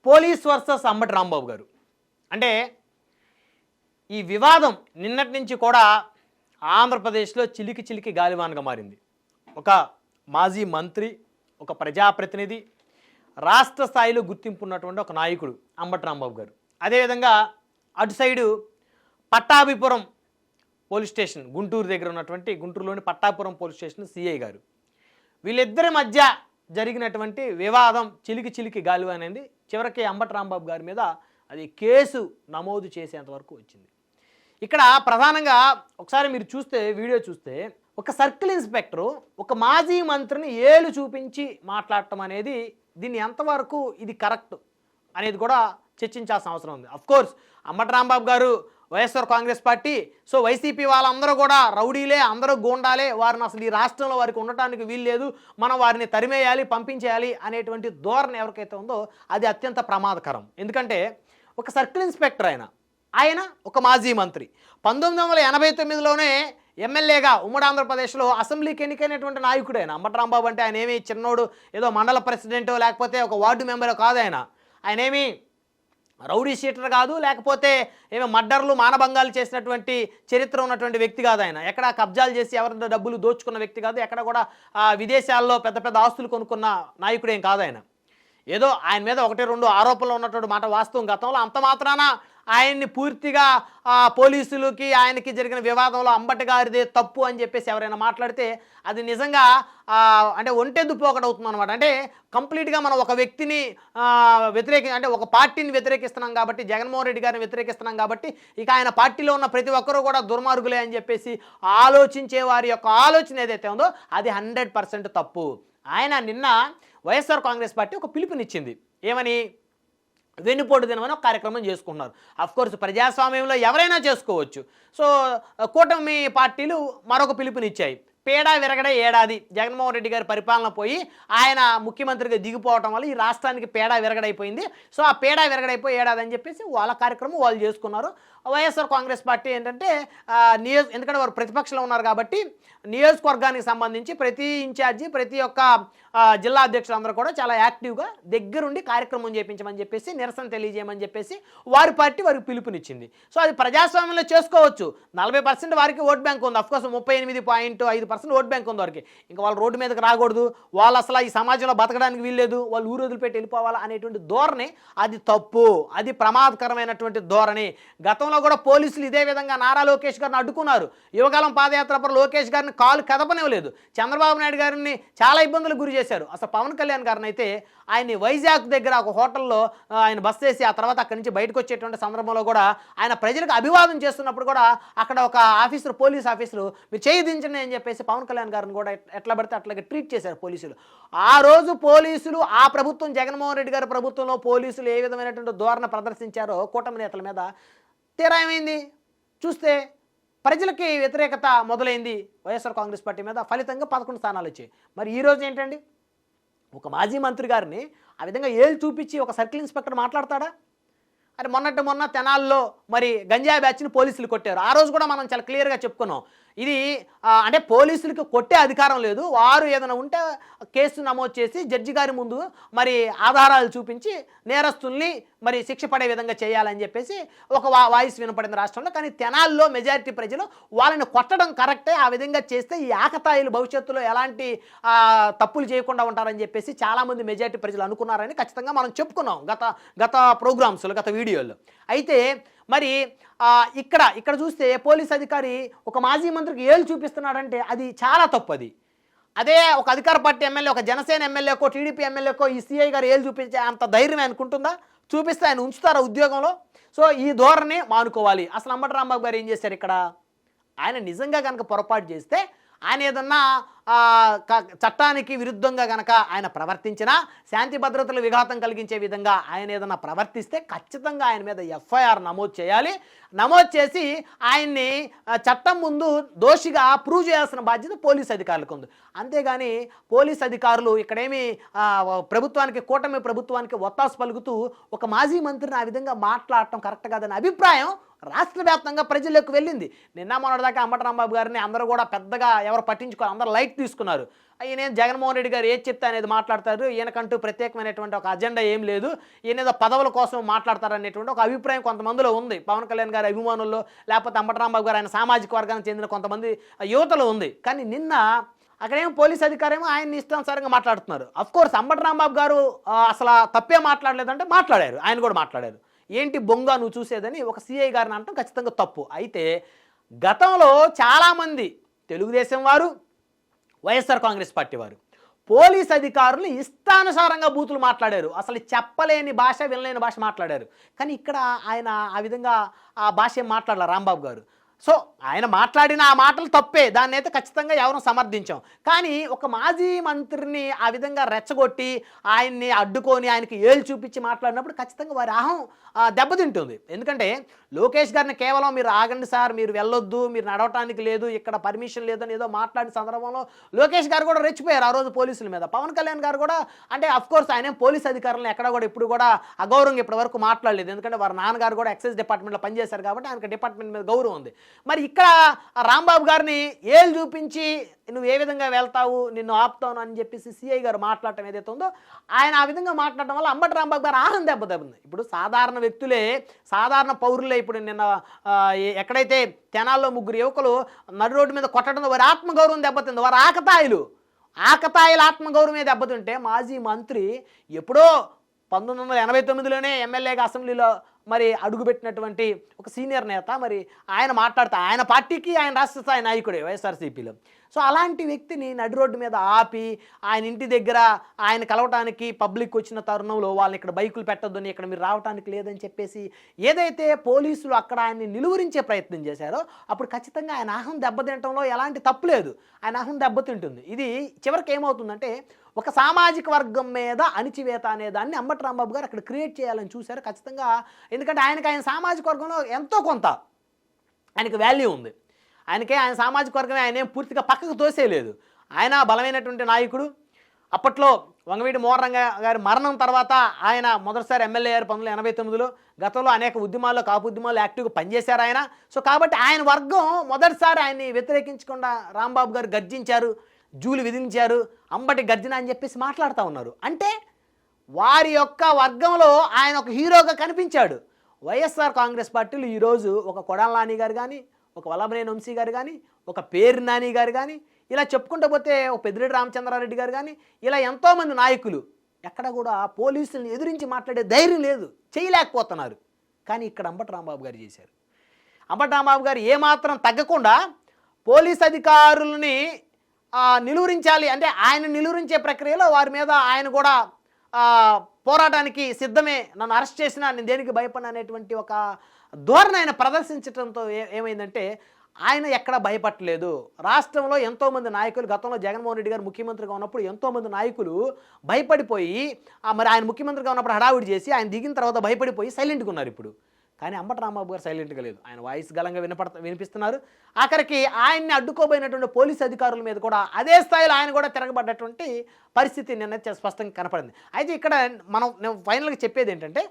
Police versus Ambati Rambabu గారు. అంటే ఈ వివాదం నిన్నటి నుంచి కూడా ఆంధ్రప్రదేశ్లో చిలికి చిలికి గాలివానగా మారింది. ఒక మాజీ మంత్రి, ఒక ప్రజాప్రతినిధి, రాష్ట్ర స్థాయిలో గుర్తింపు ఉన్నటువంటి ఒక నాయకుడు అంబటి రాంబాబు గారు. అదేవిధంగా అటు side Pattabhipuram police station, Guntur దగ్గర ఉన్నటువంటి గుంటూరులోని పట్టాపురం పోలీస్ స్టేషన్ సిఐ గారు, వీళ్ళిద్దరి మధ్య జరిగినటువంటి వివాదం చిలికి చిలికి గాలివానైంది. చివరికి అంబటి రాంబాబు గారి మీద అది కేసు నమోదు చేసేంత వరకు వచ్చింది. ఇక్కడ ప్రధానంగా ఒకసారి మీరు చూస్తే, వీడియో చూస్తే, ఒక సర్కిల్ ఇన్స్పెక్టరు ఒక మాజీ మంత్రిని ఏలు చూపించి మాట్లాడటం అనేది, దీన్ని ఎంతవరకు ఇది కరెక్ట్ అనేది కూడా చర్చించాల్సిన అవసరం ఉంది. అఫ్కోర్స్ అంబటి రాంబాబు గారు YSR Congress party, so YCP వాళ్ళందరూ కూడా రౌడీలే, అందరూ గూండాలే, వారిని అసలు ఈ రాష్ట్రంలో వారికి ఉండటానికి వీల్లేదు, మనం వారిని తరిమేయాలి, పంపించేయాలి అనేటువంటి ధోరణి ఎవరికైతే ఉందో అది అత్యంత ప్రమాదకరం. ఎందుకంటే ఒక సర్కిల్ ఇన్స్పెక్టర్ ఆయన ఒక మాజీ మంత్రి, 1989లోనే ఎమ్మెల్యేగా ఉమ్మడి ఆంధ్రప్రదేశ్లో అసెంబ్లీకి ఎన్నికైనటువంటి నాయకుడు ఆయన. అంబటి రాంబాబు అంటే ఆయన ఏమి చిన్నోడు, ఏదో మండల ప్రెసిడెంటో లేకపోతే ఒక వార్డు మెంబరో కాదు. ఆయన ఏమి రౌడీ షీటర్ కాదు, లేకపోతే ఏమో మర్డర్లు, మానభంగాలు చేసినటువంటి చరిత్ర ఉన్నటువంటి వ్యక్తి కాదు. ఆయన ఎక్కడ కబ్జాలు చేసి ఎవరి డబ్బులు దోచుకున్న వ్యక్తి కాదు, ఎక్కడ కూడా విదేశాల్లో పెద్ద పెద్ద ఆస్తులు కొనుక్కున్న నాయకుడేం కాదు. ఏదో ఆయన మీద 1-2 ఆరోపణలు ఉన్నటువంటి మాట వాస్తవం. గతంలో అంత మాత్రాన ఆయన్ని పూర్తిగా పోలీసులకి ఆయనకి జరిగిన వివాదంలో అంబటి గారిదే తప్పు అని చెప్పేసి ఎవరైనా మాట్లాడితే అది నిజంగా అంటే ఒంటెద్దు పోకడవుతుంది అనమాట. అంటే కంప్లీట్గా మనం ఒక వ్యక్తిని అంటే ఒక పార్టీని వ్యతిరేకిస్తున్నాం కాబట్టి, జగన్మోహన్ రెడ్డి గారిని వ్యతిరేకిస్తున్నాం కాబట్టి ఇక ఆయన పార్టీలో ఉన్న ప్రతి ఒక్కరూ కూడా దుర్మార్గులే అని చెప్పేసి ఆలోచించే వారి యొక్క ఆలోచన ఏదైతే ఉందో అది 100% తప్పు. ఆయన నిన్న వైఎస్ఆర్ కాంగ్రెస్ పార్టీ ఒక పిలుపునిచ్చింది. ఏమని? వెన్నుపోటు దినమని ఒక కార్యక్రమం చేసుకున్నారు. అఫ్కోర్స్ ప్రజాస్వామ్యంలో ఎవరైనా చేసుకోవచ్చు. సో కూటమి పార్టీలు మరొక పిలుపునిచ్చాయి. పేడా విరగడ ఏడాది, జగన్మోహన్ రెడ్డి గారి పరిపాలన పోయి ఆయన ముఖ్యమంత్రిగా దిగిపోవటం వల్ల ఈ రాష్ట్రానికి పేడా విరగడైపోయింది. సో ఆ పేడా విరగడైపోయి ఏడాది అని చెప్పేసి వాళ్ళ కార్యక్రమం వాళ్ళు చేసుకున్నారు. వైఎస్ఆర్ కాంగ్రెస్ పార్టీ ఏంటంటే ఎందుకంటే వారు ప్రతిపక్షంలో ఉన్నారు కాబట్టి నియోజకవర్గానికి సంబంధించి ప్రతి ఇన్ఛార్జి, ప్రతి ఒక్క జిల్లా అధ్యక్షులందరూ కూడా చాలా యాక్టివ్గా దగ్గరుండి కార్యక్రమం చేయించమని చెప్పేసి, నిరసన తెలియజేయమని చెప్పేసి వారి పార్టీ వారికి పిలుపునిచ్చింది. సో అది ప్రజాస్వామ్యంలో చేసుకోవచ్చు. 40% వారికి ఓట్ బ్యాంక్ ఉంది. అఫ్కోర్స్ 38.5% ఓట్ బ్యాంక్ ఉంది వారికి. ఇంకా వాళ్ళు రోడ్డు మీదకి రాకూడదు, వాళ్ళు అసలు ఈ సమాజంలో బతకడానికి వీల్లేదు, వాళ్ళు ఊరు వదిలిపెట్టి వెళ్ళిపోవాలా అనేటువంటి ధోరణి అది తప్పు, అది ప్రమాదకరమైనటువంటి ధోరణి. గతంలో కూడా పోలీసులు ఇదే విధంగా నారా లోకేష్ గారిని అడ్డుకున్నారు. యువకాలం పాదయాత్ర లోకేష్ గారిని కాలు కదపనివ్వలేదు. చంద్రబాబు నాయుడు గారిని చాలా ఇబ్బందులకు గురి చేశారు. అసలు పవన్ కళ్యాణ్ గారిని అయితే ఆయన్ని వైజాగ్ దగ్గర ఒక హోటల్లో ఆయన బస్ చేసి ఆ తర్వాత అక్కడి నుంచి బయటకు వచ్చేటువంటి సందర్భంలో కూడా ఆయన ప్రజలకు అభివాదం చేస్తున్నప్పుడు కూడా అక్కడ ఒక ఆఫీసర్, పోలీస్ ఆఫీసరు, మీరు చేయి దించండి అని చెప్పేసి పవన్ కళ్యాణ్ గారిని కూడా ఎట్లా పడితే అట్లాగే ట్రీట్ చేశారు పోలీసులు. ఆ రోజు పోలీసులు, ఆ ప్రభుత్వం, జగన్మోహన్ రెడ్డి గారి ప్రభుత్వంలో పోలీసులు ఏ విధమైనటువంటి ధోరణి ప్రదర్శించారో కూటమి నేతల మీద, తీరా ఏమైంది చూస్తే ప్రజలకి వ్యతిరేకత మొదలైంది వైఎస్ఆర్ కాంగ్రెస్ పార్టీ మీద. ఫలితంగా 11 స్థానాలు వచ్చాయి. మరి ఈరోజు ఏంటండి, ఒక మాజీ మంత్రి గారిని ఆ విధంగా ఏళ్ళు చూపించి ఒక సర్కిల్ ఇన్స్పెక్టర్ మాట్లాడతాడా? అరే మొన్న తెనాల్లో మరి గంజాయి బ్యాచ్ని పోలీసులు కొట్టారు. ఆ రోజు కూడా మనం చాలా క్లియర్గా చెప్పుకున్నాం. ఇది అంటే పోలీసులకు కొట్టే అధికారం లేదు, వారు ఏదైనా ఉంటే కేసు నమోదు చేసి జడ్జి గారి ముందు మరి ఆధారాలు చూపించి నేరస్తుల్ని మరి శిక్ష పడే విధంగా చేయాలని చెప్పేసి ఒక వాయిస్ వినపడింది రాష్ట్రంలో. కానీ తెనాల్లో మెజారిటీ ప్రజలు వాళ్ళని కొట్టడం కరెక్టే, ఆ విధంగా చేస్తే ఈ ఆకతాయిలు భవిష్యత్తులో ఎలాంటి తప్పులు చేయకుండా ఉంటారని చెప్పేసి చాలామంది మెజారిటీ ప్రజలు అనుకున్నారని ఖచ్చితంగా మనం చెప్పుకున్నాం గత ప్రోగ్రామ్స్లో, గత వీడియోలో. అయితే మరి ఇక్కడ చూస్తే పోలీస్ అధికారి ఒక మాజీ మంత్రికి ఏళ్ళు చూపిస్తున్నాడంటే అది చాలా తప్పు. అదే ఒక అధికార పార్టీ ఎమ్మెల్యే, ఒక జనసేన ఎమ్మెల్యేకో, టీడీపీ ఎమ్మెల్యేకో ఈ సిఐ గారు ఏళ్ళు చూపించే అంత ధైర్యం అనుకుంటుందా? చూపిస్తే ఆయన ఉంచుతారా ఉద్యోగంలో? సో ఈ ధోరణి మానుకోవాలి. అసలు అంబటి రాంబాబు గారు ఏం చేశారు ఇక్కడ? ఆయన నిజంగా కనుక పొరపాటు చేస్తే, ఆయన ఏదన్నా చట్టానికి విరుద్ధంగా గనక ఆయన ప్రవర్తించినా, శాంతి భద్రతలు విఘాతం కలిగించే విధంగా ఆయన ఏదన్నా ప్రవర్తిస్తే ఖచ్చితంగా ఆయన మీద ఎఫ్ఐఆర్ నమోదు చేయాలి. నమోదు చేసి ఆయన్ని చట్టం ముందు దోషిగా ప్రూవ్ చేయాల్సిన బాధ్యత పోలీస్ అధికారులకు ఉంది. అంతేగాని పోలీస్ అధికారులు ఇక్కడేమి ప్రభుత్వానికి, కూటమి ప్రభుత్వానికి ఒత్తాసు పలుకుతూ ఒక మాజీ మంత్రిని ఆ విధంగా మాట్లాడటం కరెక్ట్ కాదనే అభిప్రాయం రాష్ట్ర వ్యాప్తంగా ప్రజల్లోకి వెళ్ళింది. నిన్న మొన్నటిదాకా అంబటి రాంబాబు గారిని అందరూ కూడా పెద్దగా ఎవరు పట్టించుకోవాలి, అందరూ లైట్ తీసుకున్నారు. ఈయన జగన్మోహన్ రెడ్డి గారు ఏది చెప్తే అనేది మాట్లాడతారు, ఈయనకంటూ ప్రత్యేకమైనటువంటి ఒక అజెండా ఏం లేదు, ఈయన ఏదో పదవుల కోసం మాట్లాడతారు అనేటువంటి ఒక అభిప్రాయం కొంతమందిలో ఉంది. పవన్ కళ్యాణ్ గారి అభిమానుల్లో, లేకపోతే అంబటి రాంబాబు గారు ఆయన సామాజిక వర్గానికి చెందిన కొంతమంది యువతలో ఉంది. కానీ నిన్న అక్కడేమో పోలీస్ అధికారేమో ఆయన ఇష్టానుసారంగా మాట్లాడుతున్నారు. అఫ్కోర్స్ అంబటి రాంబాబు గారు అసలు తప్పే మాట్లాడలేదంటే మాట్లాడారు, ఆయన కూడా మాట్లాడారు. ఏంటి బొంగ నువ్వు చూసేదని ఒక సిఐ గారిని అనటం ఖచ్చితంగా తప్పు. అయితే గతంలో చాలామంది తెలుగుదేశం వారు, వైఎస్ఆర్ కాంగ్రెస్ పార్టీ వారు పోలీస్ అధికారులు ఇష్టానుసారంగా బూతులు మాట్లాడారు. అసలు చెప్పలేని భాష, వినలేని భాష మాట్లాడారు. కానీ ఇక్కడ ఆయన ఆ విధంగా ఆ భాష ఏం మాట్లాడాల రాంబాబు గారు. సో ఆయన మాట్లాడిన ఆ మాటలు తప్పే, దాన్ని అయితే ఖచ్చితంగా ఎవరు సమర్థించాం. కానీ ఒక మాజీ మంత్రిని ఆ విధంగా రెచ్చగొట్టి ఆయన్ని అడ్డుకొని ఆయనకి ఏళ్ళు చూపించి మాట్లాడినప్పుడు ఖచ్చితంగా వారి అహం దెబ్బతింటుంది. ఎందుకంటే లోకేష్ గారిని కేవలం మీరు ఆగండి సార్, మీరు వెళ్ళొద్దు, మీరు నడవటానికి లేదు, ఇక్కడ పర్మిషన్ లేదని ఏదో మాట్లాడిన సందర్భంలో లోకేష్ గారు కూడా రెచ్చిపోయారు ఆ రోజు పోలీసుల మీద. పవన్ కళ్యాణ్ గారు కూడా అంటే అఫ్కోర్స్ ఆయన పోలీస్ అధికారులను ఎక్కడ కూడా ఇప్పుడు కూడా అగౌరవంగా ఇప్పటి వరకు మాట్లాడలేదు. ఎందుకంటే వారి నాన్నగారు కూడా ఎక్సైజ్ డిపార్ట్మెంట్లో పనిచేశారు కాబట్టి ఆయనకు డిపార్ట్మెంట్ మీద గౌరవం ఉంది. మరి ఇక్కడ రాంబాబు గారిని ఏళ్ళు చూపించి నువ్వు ఏ విధంగా వెళ్తావు, నిన్ను ఆపుతాను అని చెప్పేసి సిఐ గారు మాట్లాడటం ఏదైతే ఉందో, ఆయన ఆ విధంగా మాట్లాడటం వల్ల అంబటి రాంబాబు గారు ఆహం దెబ్బతింది. ఇప్పుడు సాధారణ వ్యక్తులే, సాధారణ పౌరులే ఇప్పుడు నిన్న ఎక్కడైతే తెనాల్లో 3 యువకులు నడి రోడ్డు మీద కొట్టడంతో వారి ఆత్మగౌరవం దెబ్బతింది. వారి ఆకతాయిల ఆత్మగౌరవమే దెబ్బతింటే మాజీ మంత్రి ఎప్పుడో 1989లోనే ఎమ్మెల్యేగా అసెంబ్లీలో మరి అడుగుపెట్టినటువంటి ఒక సీనియర్ నేత, మరి ఆయన మాట్లాడితే ఆయన పార్టీకి ఆయన రాష్ట్ర స్థాయి నాయకుడే వైఎస్ఆర్సీపీలో. సో అలాంటి వ్యక్తిని నడి రోడ్డు మీద ఆపి ఆయన ఇంటి దగ్గర ఆయన కలవటానికి పబ్లిక్ వచ్చిన తరుణంలో వాళ్ళని ఇక్కడ బైకులు పెట్టొద్దని, ఇక్కడ మీరు రావడానికి లేదని చెప్పేసి ఏదైతే పోలీసులు అక్కడ ఆయన్ని నిలువరించే ప్రయత్నం చేశారో అప్పుడు ఖచ్చితంగా ఆయన అహం దెబ్బతింటంలో ఎలాంటి తప్పు లేదు, ఆయన అహం దెబ్బతింటుంది. ఇది చివరికి ఏమవుతుందంటే ఒక సామాజిక వర్గం మీద అణిచివేత అనే దాన్ని అంబటి రాంబాబు గారు అక్కడ క్రియేట్ చేయాలని చూశారు ఖచ్చితంగా. ఎందుకంటే ఆయన సామాజిక వర్గంలో ఎంతో కొంత ఆయనకు వాల్యూ ఉంది. ఆయన సామాజిక వర్గమే ఆయన ఏం పూర్తిగా పక్కకు తోసేయలేదు. ఆయన బలమైనటువంటి నాయకుడు. అప్పట్లో వంగవీటి మోహన్ గారి మరణం తర్వాత ఆయన మొదటిసారి ఎమ్మెల్యే అయ్యారు 1989లో. గతంలో అనేక ఉద్యమాల్లో, కాపు ఉద్యమాల్లో యాక్టివ్గా పనిచేశారు ఆయన. సో కాబట్టి ఆయన వర్గం మొదటిసారి ఆయన్ని వ్యతిరేకించకుండా రాంబాబు గారు గర్జించారు, జూలు విధించారు, అంబటి గర్జన అని చెప్పేసి మాట్లాడుతూ ఉన్నారు. అంటే వారి యొక్క వర్గంలో ఆయన ఒక హీరోగా కనిపించాడు. వైఎస్ఆర్ కాంగ్రెస్ పార్టీలు ఈరోజు ఒక కొడాల నాని గారు కానీ, ఒక వల్లభనేని వంశీ గారు కానీ, ఒక పేరు నాని గారు కానీ, ఇలా చెప్పుకుంటూ పోతే ఒక పెద్దిరెడ్డి రామచంద్రారెడ్డి గారు కానీ, ఇలా ఎంతోమంది నాయకులు ఎక్కడ కూడా పోలీసులను ఎదిరించి మాట్లాడే ధైర్యం లేదు, చేయలేకపోతున్నారు. కానీ ఇక్కడ అంబటి రాంబాబు గారు చేశారు. అంబటి రాంబాబు గారు ఏమాత్రం తగ్గకుండా పోలీస్ అధికారులని నిలువరించాలి అంటే ఆయన నిలువరించే ప్రక్రియలో వారి మీద ఆయన కూడా పోరాటానికి సిద్ధమే, నన్ను అరెస్ట్ చేసినా నేను దేనికి భయపడిన అనేటువంటి ఒక ధోరణి ఆయన ప్రదర్శించడంతో ఏమైందంటే ఆయన ఎక్కడ భయపడలేదు. రాష్ట్రంలో ఎంతోమంది నాయకులు, గతంలో జగన్మోహన్ రెడ్డి గారు ముఖ్యమంత్రిగా ఉన్నప్పుడు ఎంతోమంది నాయకులు భయపడిపోయి మరి ఆయన ముఖ్యమంత్రిగా ఉన్నప్పుడు హడావుడి చేసి ఆయన దిగిన తర్వాత భయపడిపోయి సైలెంట్గా ఉన్నారు ఇప్పుడు. కానీ అంబటి రాంబాబు గారు సైలెంట్గా లేదు, ఆయన వాయిస్ గలంగా వినిపిస్తున్నారు. ఆఖరికి ఆయన్ని అడ్డుకోబోయినటువంటి పోలీస్ అధికారుల మీద కూడా అదే స్థాయిలో ఆయన కూడా తిరగబడ్డటువంటి పరిస్థితి నిన్న స్పష్టంగా కనపడింది. అయితే ఇక్కడ నేను ఫైనల్గా చెప్పేది ఏంటంటే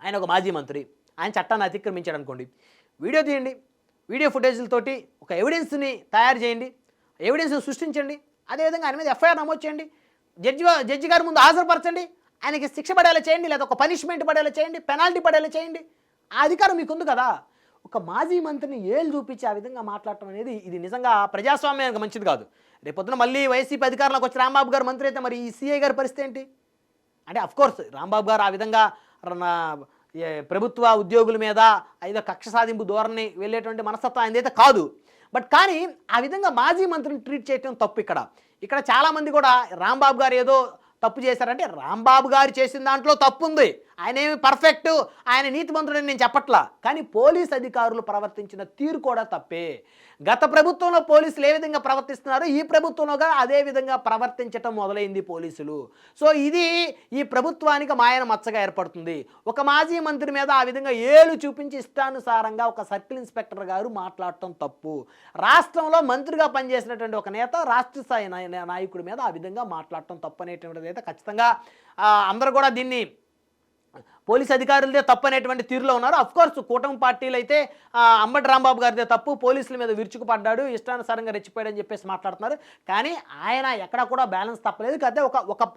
ఆయన ఒక మాజీ మంత్రి, ఆయన చట్టాన్ని అతిక్రమించాడు అనుకోండి, వీడియో తీయండి, వీడియో ఫుటేజ్లతోటి ఒక ఎవిడెన్స్ని తయారు చేయండి, ఎవిడెన్స్ని సృష్టించండి, అదేవిధంగా ఆయన మీద ఎఫ్ఐఆర్ నమోదు చేయండి, జడ్జి గారి ముందు హాజరుపరచండి, ఆయనకి శిక్ష పడేలా చేయండి, లేదా ఒక పనిష్మెంట్ పడేలా చేయండి, పెనాల్టీ పడేలా చేయండి. ఆ అధికారం మీకుంది కదా. ఒక మాజీ మంత్రిని ఏళ్ళు చూపించి ఆ విధంగా మాట్లాడటం అనేది ఇది నిజంగా ప్రజాస్వామ్యానికి మంచిది కాదు. రేపొద్దున మళ్ళీ వైసీపీ అధికారంలోకి వచ్చి రాంబాబు గారు మంత్రి అయితే మరి ఈ సీఐ గారి పరిస్థితి ఏంటి? అంటే అఫ్కోర్స్ రాంబాబు గారు ఆ విధంగా ప్రభుత్వ ఉద్యోగుల మీద ఏదో కక్ష సాధింపు ధోరణి వెళ్ళేటువంటి మనస్తత్వం ఆయనదైతే కాదు. బట్ కానీ ఆ విధంగా మాజీ మంత్రిని ట్రీట్ చేయడం తప్పు. ఇక్కడ చాలామంది కూడా రాంబాబు గారు ఏదో తప్పు చేశారంటే రాంబాబు గారు చేసిన దాంట్లో తప్పు ఉంది, ఆయన ఏమి పర్ఫెక్ట్, ఆయన నీతిమంతుడని నేను చెప్పట్లా. కానీ పోలీస్ అధికారులు ప్రవర్తించిన తీరు కూడా తప్పే. గత ప్రభుత్వంలో పోలీసులు ఏ విధంగా ప్రవర్తిస్తున్నారో ఈ ప్రభుత్వంలోగా అదే విధంగా ప్రవర్తించటం మొదలైంది పోలీసులు. సో ఇది ఈ ప్రభుత్వానికి మాయన మచ్చగా ఏర్పడుతుంది. ఒక మాజీ మంత్రి మీద ఆ విధంగా ఏలు చూపించి ఇష్టానుసారంగా ఒక సర్కిల్ ఇన్స్పెక్టర్ గారు మాట్లాడటం తప్పు. రాష్ట్రంలో మంత్రిగా పనిచేసినటువంటి ఒక నేత రాష్ట్ర స్థాయి నాయకుడి మీద ఆ విధంగా మాట్లాడటం తప్పు అనేటువంటిది అయితే ఖచ్చితంగా అందరూ కూడా దీన్ని పోలీస్ అధికారులదే తప్పు అనేటువంటి తీరులో ఉన్నారు. అఫ్కోర్స్ కూటమి పార్టీలు అయితే అంబటి రాంబాబు గారిదే తప్పు, పోలీసుల మీద విరుచుకుపడ్డాడు, ఇష్టానుసారంగా రెచ్చిపోయాడని చెప్పేసి మాట్లాడుతున్నారు. కానీ ఆయన ఎక్కడ కూడా బ్యాలెన్స్ తప్పలేదు. అయితే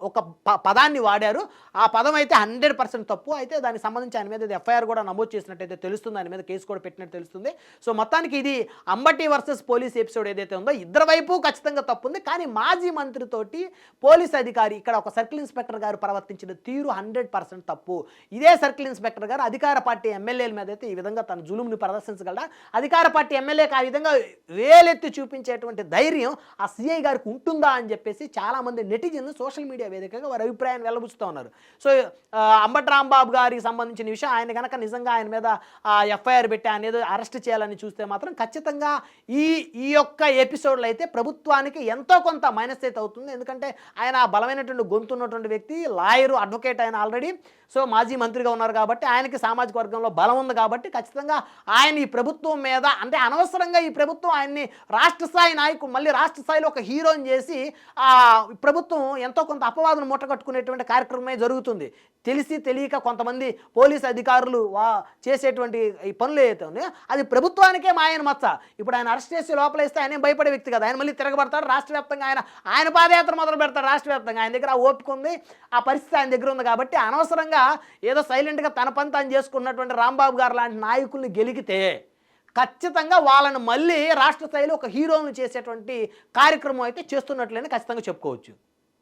ఒక పదాన్ని వాడారు. ఆ పదం అయితే 100% తప్పు. అయితే దానికి సంబంధించి ఆయన మీద ఎఫ్ఐఆర్ కూడా నమోదు చేసినట్టయితే తెలుస్తుంది, ఆయన మీద కేసు కూడా పెట్టినట్టు తెలుస్తుంది. సో మొత్తానికి ఇది అంబటి వర్సెస్ పోలీస్ ఎపిసోడ్ ఏదైతే ఉందో ఇద్దరు వైపు ఖచ్చితంగా తప్పు ఉంది. కానీ మాజీ మంత్రితోటి పోలీస్ అధికారి ఇక్కడ ఒక సర్కిల్ ఇన్స్పెక్టర్ గారు ప్రవర్తించిన తీరు 100% తప్పు. ఇదే సర్కిల్ ఇన్స్పెక్టర్ గారు అధికార పార్టీ ఎమ్మెల్యేల మీద అయితే ఈ విధంగా తన జులుముని ప్రదర్శించగలడా? అధికార పార్టీ ఎమ్మెల్యేకి ఆ విధంగా వేలెత్తి చూపించేటువంటి ధైర్యం ఆ సిఐ గారికి ఉంటుందా అని చెప్పేసి చాలామంది నెటిజన్లు సోషల్ మీడియా వేదికగా వారి అభిప్రాయాన్ని వెల్లబుచ్చుతూ ఉన్నారు. సో అంబటి రాంబాబు గారికి సంబంధించిన విషయం ఆయన కనుక నిజంగా ఆయన మీద ఎఫ్ఐఆర్ పెట్టి ఆయన ఏదో అరెస్ట్ చేయాలని చూస్తే మాత్రం ఖచ్చితంగా ఈ యొక్క ఎపిసోడ్లో అయితే ప్రభుత్వానికి ఎంతో కొంత మైనస్ అయితే అవుతుంది. ఎందుకంటే ఆయన బలమైనటువంటి గొంతు ఉన్నటువంటి వ్యక్తి, లాయరు, అడ్వకేట్ ఆయన ఆల్రెడీ. సో మాజీ మంత్రిగా ఉన్నారు కాబట్టి ఆయనకి సామాజిక వర్గంలో బలం ఉంది కాబట్టి ఖచ్చితంగా ఆయన ఈ ప్రభుత్వం మీద అంటే అనవసరంగా ఈ ప్రభుత్వం ఆయన్ని రాష్ట్ర స్థాయి నాయకుడు మళ్ళీ రాష్ట్ర స్థాయిలో ఒక హీరోని చేసి ప్రభుత్వం ఎంతో కొంత అపవాదం మూటగట్టుకునేటువంటి కార్యక్రమమే జరుగుతుంది. తెలిసి తెలియక కొంతమంది పోలీసు అధికారులు చేసేటువంటి ఈ పనులు ఏదైతే ఉన్నాయో అది ప్రభుత్వానికే మాయన మచ్చ. ఇప్పుడు ఆయన అరెస్ట్ చేసి లోపలేస్తే ఆయన భయపడే వ్యక్తి కదా, ఆయన మళ్ళీ తిరగబడతాడు. రాష్ట్ర వ్యాప్తంగా ఆయన పాదయాత్ర మొదలు పెడతాడు. రాష్ట్ర వ్యాప్తంగా ఆయన దగ్గర ఓపిక ఉంది, ఆ పరిస్థితి ఆయన దగ్గర ఉంది కాబట్టి అనవసరంగా ఏదో సైలెంట్గా తన పని తాను చేసుకున్నటువంటి రాంబాబు గారు లాంటి నాయకుల్ని గెలిగితే ఖచ్చితంగా వాళ్ళని మళ్ళీ రాష్ట్ర స్థాయిలో ఒక హీరోలను చేసేటువంటి కార్యక్రమం అయితే చేస్తున్నట్లనే ఖచ్చితంగా చెప్పుకోవచ్చు.